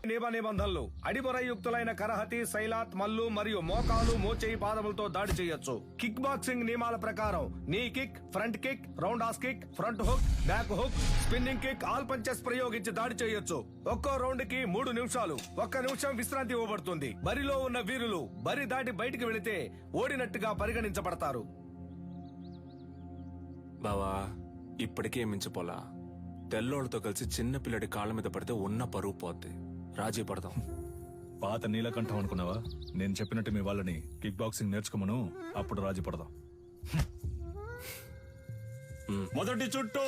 నియమ నిబంధనలు అడిపొరయుక్తులైన కరహతి, సైలాత్, మల్లు మరియు మోకాలు, మోచేయి, పాదములతో దాడి చేయొచ్చు. కిక్ బాక్సింగ్ నియమాల ప్రకారం నీ kick, front kick, round has kick, front hook, back hook, spinning kick, all punches ప్రయోగించి దాడి చేయొచ్చు. ఒక్కో రౌండ్ కి 3 నిమిషాలు, 1 నిమిషం విశ్రాంతి ఇవ్వబడుతుంది. బరిలో ఉన్న వీరులు బరి దాటి బయటికి వెళితే ఓడినట్టుగా పరిగణించబడతారు. బావా ఇప్పటికే మించిపోలా. తెల్లోళ్ళతో కలిసి చిన్న పిల్లడి కాళ్ళ మీద పడితే ఉన్న పరువు పోద్ది. రాజీ పడదాం. పాత నీలకంఠం అనుకున్నావా? నేను చెప్పినట్టు మీ వాళ్ళని కిక్ బాక్సింగ్ నేర్చుకోమను, అప్పుడు రాజీ పడదాం. మొదటి చుట్టూ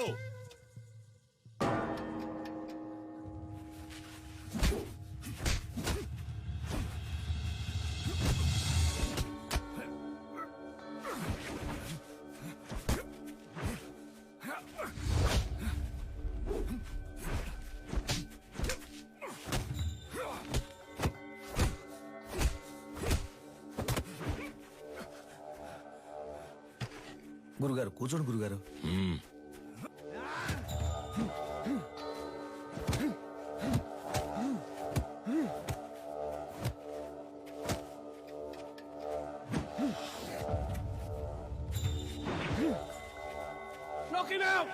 గురుగారు కూర్చోండి గురుగారు. Knock him out!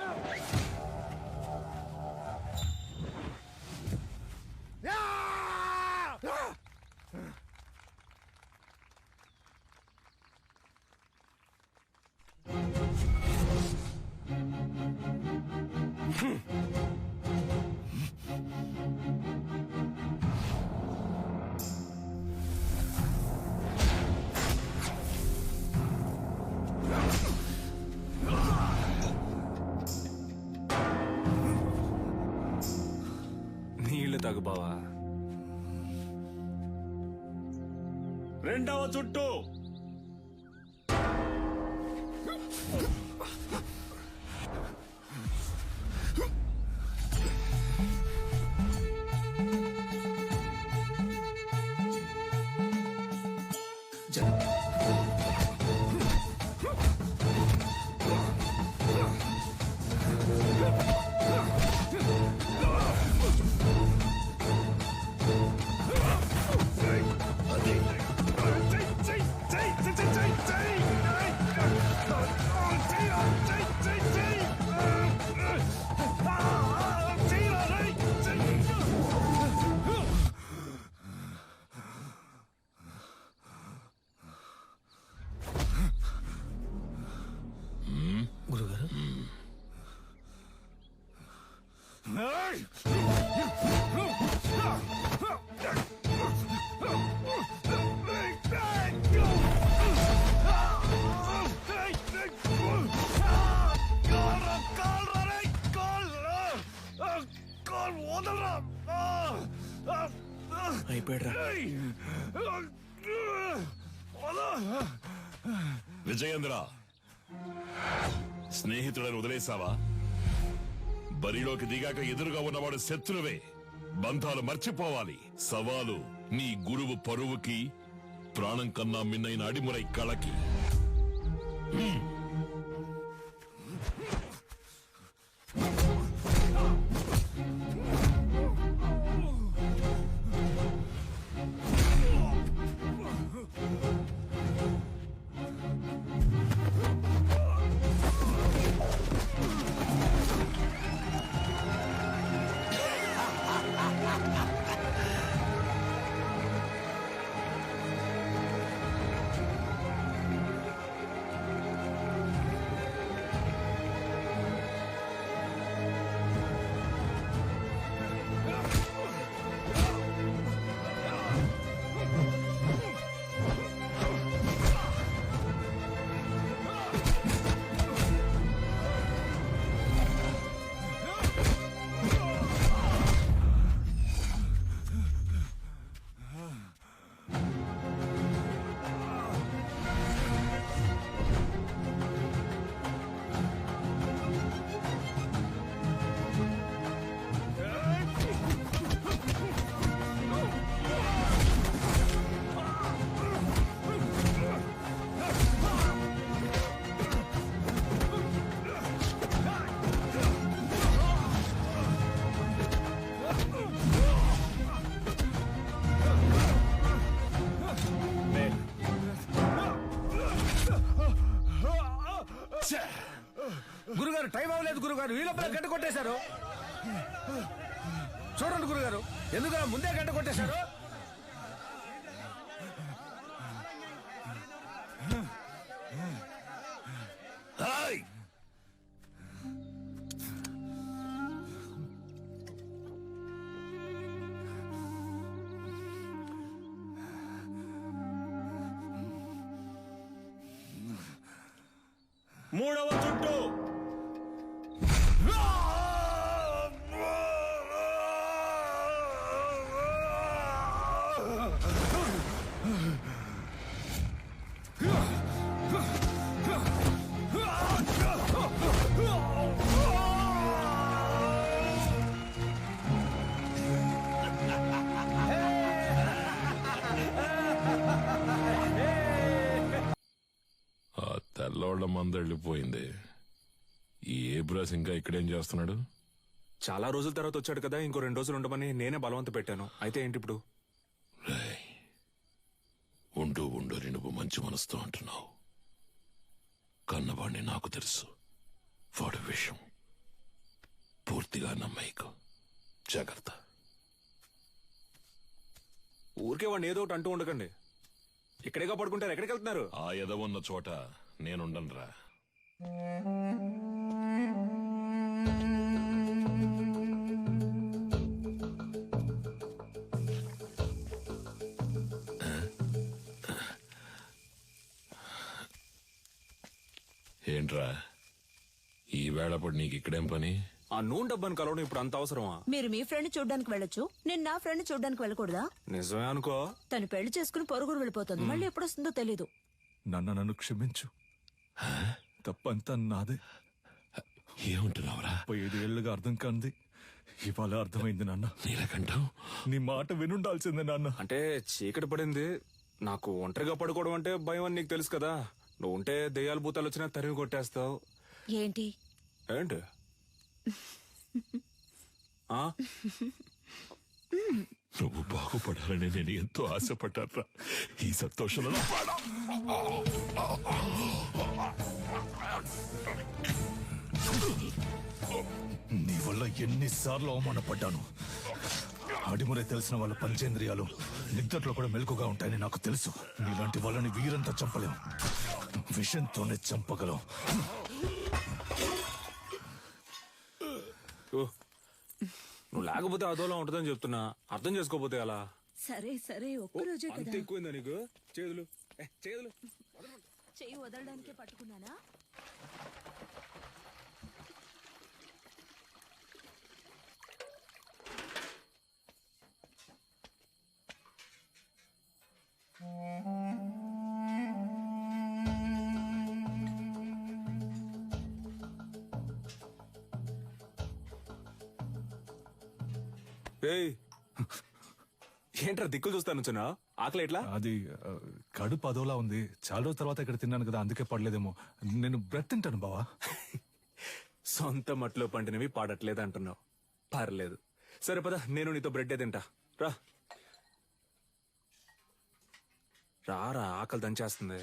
నీళ్లు తాగు బావా. రెండవ చుట్టూ గురుగారు అయిపోయాడ్రా. విజయేంద్ర, స్నేహితులను వదిలేసావా? బరిలోకి దిగాక ఎదురుగా ఉన్నవాడు శత్రువే. బంధాలు మర్చిపోవాలి. సవాలు నీ గురువు పరువుకి, ప్రాణం కన్నా మిన్నైన అడిమురై కళకి. గురుగారు టైం అవ్వలేదు గురుగారు, ఈ లోపల గంట కొట్టేశారు. చూడండి గురుగారు, ఎందుకు ముందే గంట కొట్టేశారు. హాయ్! మూడవ చుట్టూ ఆ తెల్లోళ్ళ మంద వెళ్ళిపోయింది. ఈ ఏబ్రాస్ ఇంకా ఇక్కడేం చేస్తున్నాడు? చాలా రోజుల తర్వాత వచ్చాడు కదా, ఇంకో 2 రోజులు ఉండమని నేనే బలవంత పెట్టాను. అయితే ఏంటి ఇప్పుడు? రేయ్, ఉండు ఉండు అని నువ్వు మంచి మనసుతో అంటున్నావు. కన్నవాణ్ణి నాకు తెలుసు. వాడి విషయం పూర్తిగా నమ్మేకు. జాగ్రత్త. ఊరికే వాడిని ఏదో ఒకటి అంటూ ఉండకండి. ఇక్కడేగా పడుకుంటారు, ఎక్కడికి వెళ్తున్నారు? ఆ ఎదవున్న చోట నేనుండనురా. ఏంట్రా ఈ వేళప్పుడు నీకు ఇక్కడేం పని? ఆ నూనె డబ్బాని కలవడం ఇప్పుడు అంత అవసరమా? మీరు మీ ఫ్రెండ్ చూడ్డానికి వెళ్ళొచ్చు, నేను నా ఫ్రెండ్ చూడ్డానికి వెళ్ళకూడదా? నిజమే అనుకో. తను పెళ్లి చేసుకుని పొరుగురు వెళ్ళిపోతుంది, మళ్ళీ ఎప్పుడొస్తుందో తెలీదు. నన్ను క్షమించు. తప్పంతా నాదే. ఏమంటున్నావురా? 5 ఏళ్లుగా అర్థం కాంది ఇవాళ అర్థమైంది నాన్న. నీలకంఠం, నీ మాట వినుండాల్సిందే నాన్న. అంటే చీకటి పడింది, నాకు ఒంటరిగా పడుకోవడం అంటే భయం అని నీకు తెలుసు కదా. నువ్వు ఉంటే దెయ్యాలు భూతాలు వచ్చినా తరిమి కొట్టేస్తావు. ఏంటి ఏంటి? ఆ? నువ్వు బాగుపడాలని నేను ఎంతో ఆశపడ్డారా. ఈ సంతోషంలో నీ వల్ల ఎన్నిసార్లు అవమానపడ్డాను. అడిమురే తెలిసిన వాళ్ళ పంచేంద్రియాలు నిద్రలో కూడా మెలకుగా ఉంటాయని నాకు తెలుసు. నీలాంటి వాళ్ళని వీరంతా చంపలేం, విషంతోనే చంపగలం. ఓ, నువ్వు లేకపోతే అదోలా ఉంటుందని చెప్తున్నా, అర్థం చేసుకోపోతే అలా. సరే సరే, ఒక్కరోజే అంత కదా. ఎక్కువైందా నీకు? చేతులు చేతులు చెయ్యి వదలడానికే పట్టుకున్నానా? ఏయ్, ఏంట్రా దిక్కులు చూస్తాను చిన్న? ఆకలి ఎట్లా? అది కడుపు అదోలా ఉంది. చాలా రోజుల తర్వాత ఇక్కడ తిన్నాను కదా, అందుకే పడలేదేమో. నేను బ్రెడ్ తింటాను బావా. సొంత మట్లో పండినవి పాడట్లేదు అంటున్నావు. పర్లేదు, సరే పద, నేను నీతో బ్రెడ్ తింటా. రా రారా, ఆకలి దంచేస్తుంది.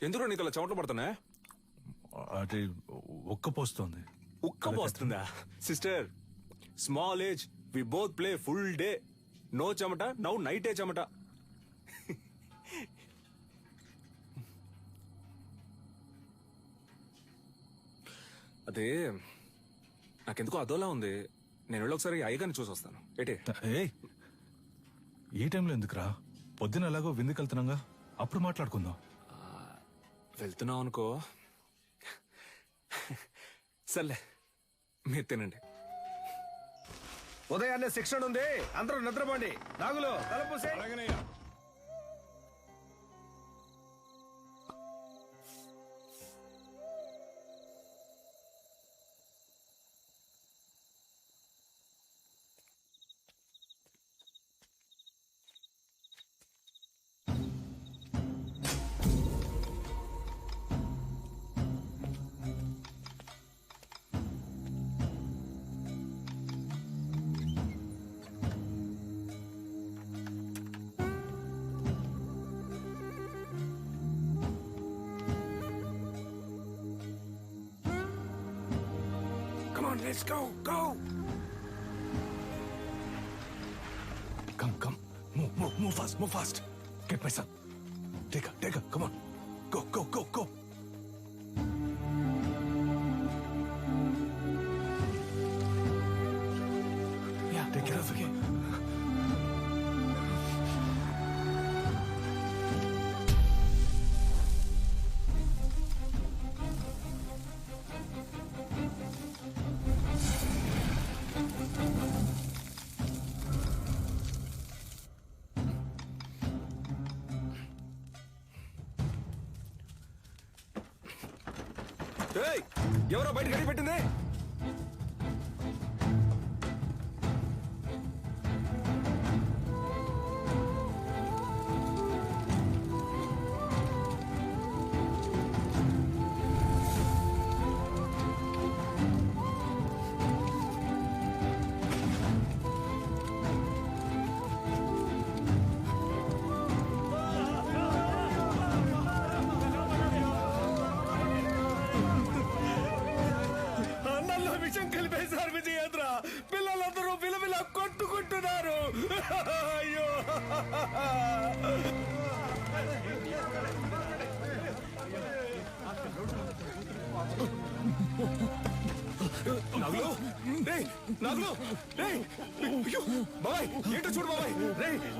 ఎందుకు నీకు అలా చెమటలు పడుతున్నా? అది ఉక్కపోస్తోంది. ఉక్క పోస్తుందా? Sister, small age, we both play full day. No చెమట, నౌ నైటే చెమట. అదే నాకెందుకో అదోలా ఉంది. నేను వెళ్ళి ఒకసారి అయ్యగారిని చూసి వస్తాను. ఏటే? ఏయ్, ఈ టైంలో ఎందుకురా? పొద్దున ఎలాగో విందుకు వెళ్తున్నాగా, అప్పుడు మాట్లాడుకుందాం. వెళ్తున్నావు అనుకో. సర్లే, మీరు తినండి. ఉదయాన్నే శిక్షణ ఉంది, అందరూ నిద్రపోండి. నాగులు తలపూసే. on, let's go. Come. Move fast. Get my son. Take her. Come on. Go. Yeah, Take care of him. ఏయ్, ఎవరో బయట గడి పెట్టింది? అన్నంలో విషం కలిపేశారు విజయేంద్ర. పిల్లలందరూ విలవిల కొట్టుకుంటున్నారు. అయ్యో, నగులు, రేయ్, నగులు, రేయ్, అయ్యో, బాబాయ్, ఏంటో చూడు బాబాయ్,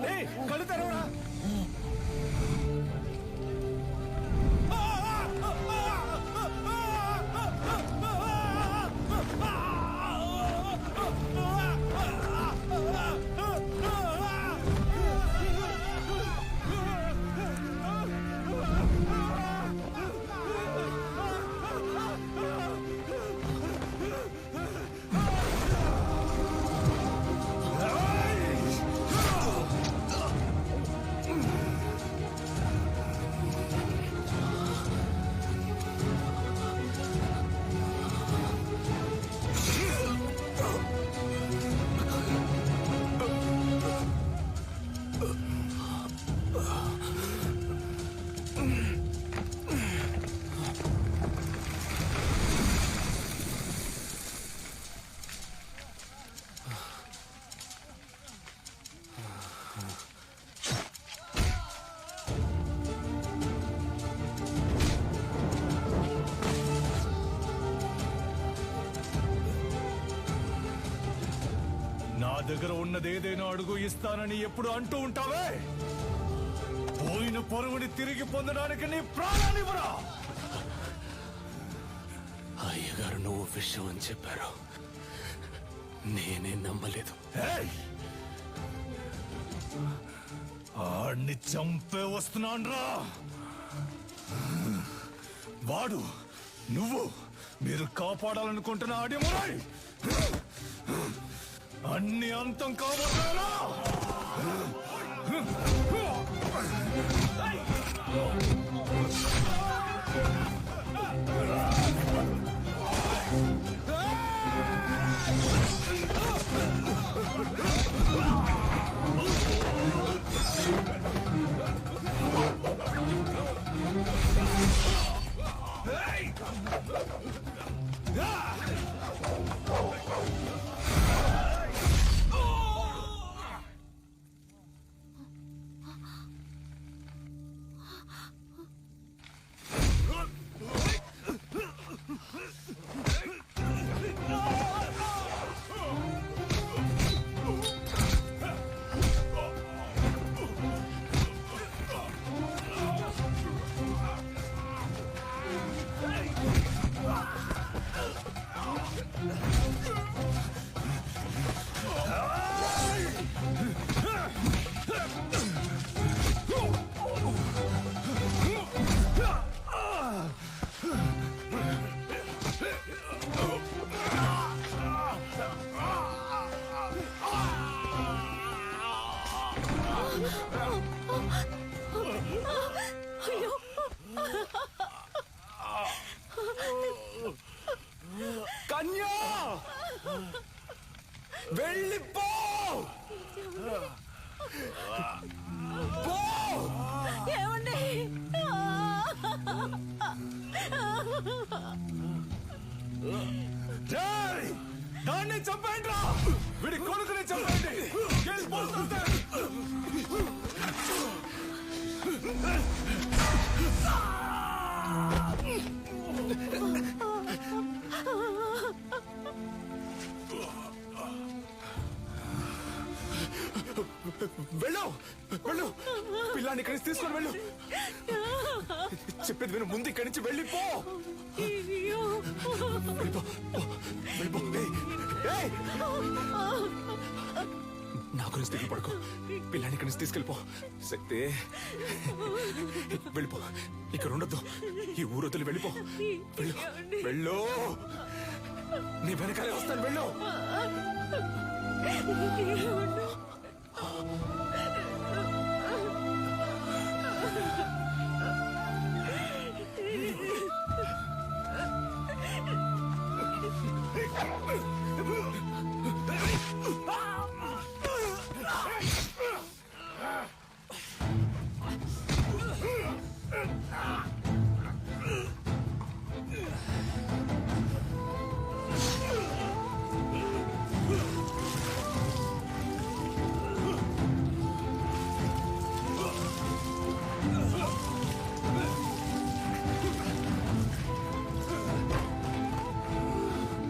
రేయ్, కళ్ళు తెరవరా. నా దగ్గర ఉన్నదేదైనా అడుగు ఇస్తానని ఎప్పుడు అంటూ ఉంటావే. పోయిన పరువుని తిరిగి పొందడానికి నీ ప్రాణాన్నివ్వరా. అయ్యగారు నువ్వు విషయం అని చెప్పారు, నేనే నమ్మలేదు. ఆడిని చంపే వస్తున్నాన్రా. వాడు నువ్వు మీరు కాపాడాలనుకుంటున్న ఆడిమురాయ్ అన్ని అంతం కాబోతారా. కన్యా, వెళ్ళిపో. ఏమండి? రేయ్! దాన్ని చంపేయండి రా! వీడి కొడుకుని చంపేయండి! వెళ్ళిపోతుంటే! వెళ్ళు వెళ్ళు పిల్లాన్ని ఇక్కడి నుంచి తీసుకొని వెళ్ళు చెప్పేది విను ముందు ఇక్కడి నుంచి వెళ్ళిపో వెళ్ళిపో వెళ్ళిపో ఏయ్! నా గురించి తిరిగి పడుకో పిల్లాన్ని ఇక్కడి నుంచి తీసుకెళ్ళిపో శక్తి వెళ్ళిపో ఇక్కడ ఉండొద్దు ఈ ఊరు వదిలి వెళ్ళిపో వెళ్ళు వెళ్ళు నీ వెనకాలే వస్తాను వెళ్ళు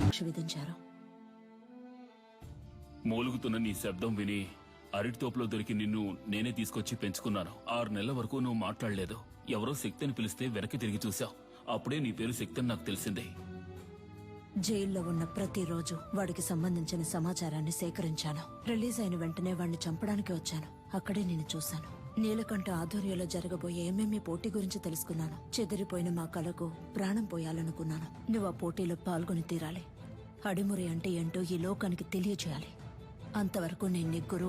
శిక్ష విధించారు. మూలుగుతున్న నీ శబ్దం విని అరటి తోపులో దొరికి నిన్ను నేనే తీసుకొచ్చి పెంచుకున్నాను. 6 నెలల వరకు నువ్వు మాట్లాడలేదు. ఎవరో శక్తిని పిలిస్తే వెనక్కి తిరిగి చూశావు. అప్పుడే నీ పేరు శక్తి అని నాకు తెలిసింది. జైల్లో ఉన్న ప్రతిరోజు వాడికి సంబంధించిన సమాచారాన్ని సేకరించాను. రిలీజ్ అయిన వెంటనే వాడిని చంపడానికి వచ్చాను. అక్కడే నేను చూశాను. నీలకంఠ ఆధ్వర్యంలో జరగబోయే ఎంఎంఏ పోటీ గురించి తెలుసుకున్నాను. చెదిరిపోయిన మా కళకు ప్రాణం పోయాలనుకున్నాను. నువ్వు ఆ పోటీలో పాల్గొని తీరాలి. అడిమురి అంటే ఏంటో ఈ లోకానికి తెలియచేయాలి. అంతవరకు నేను నీ గురువు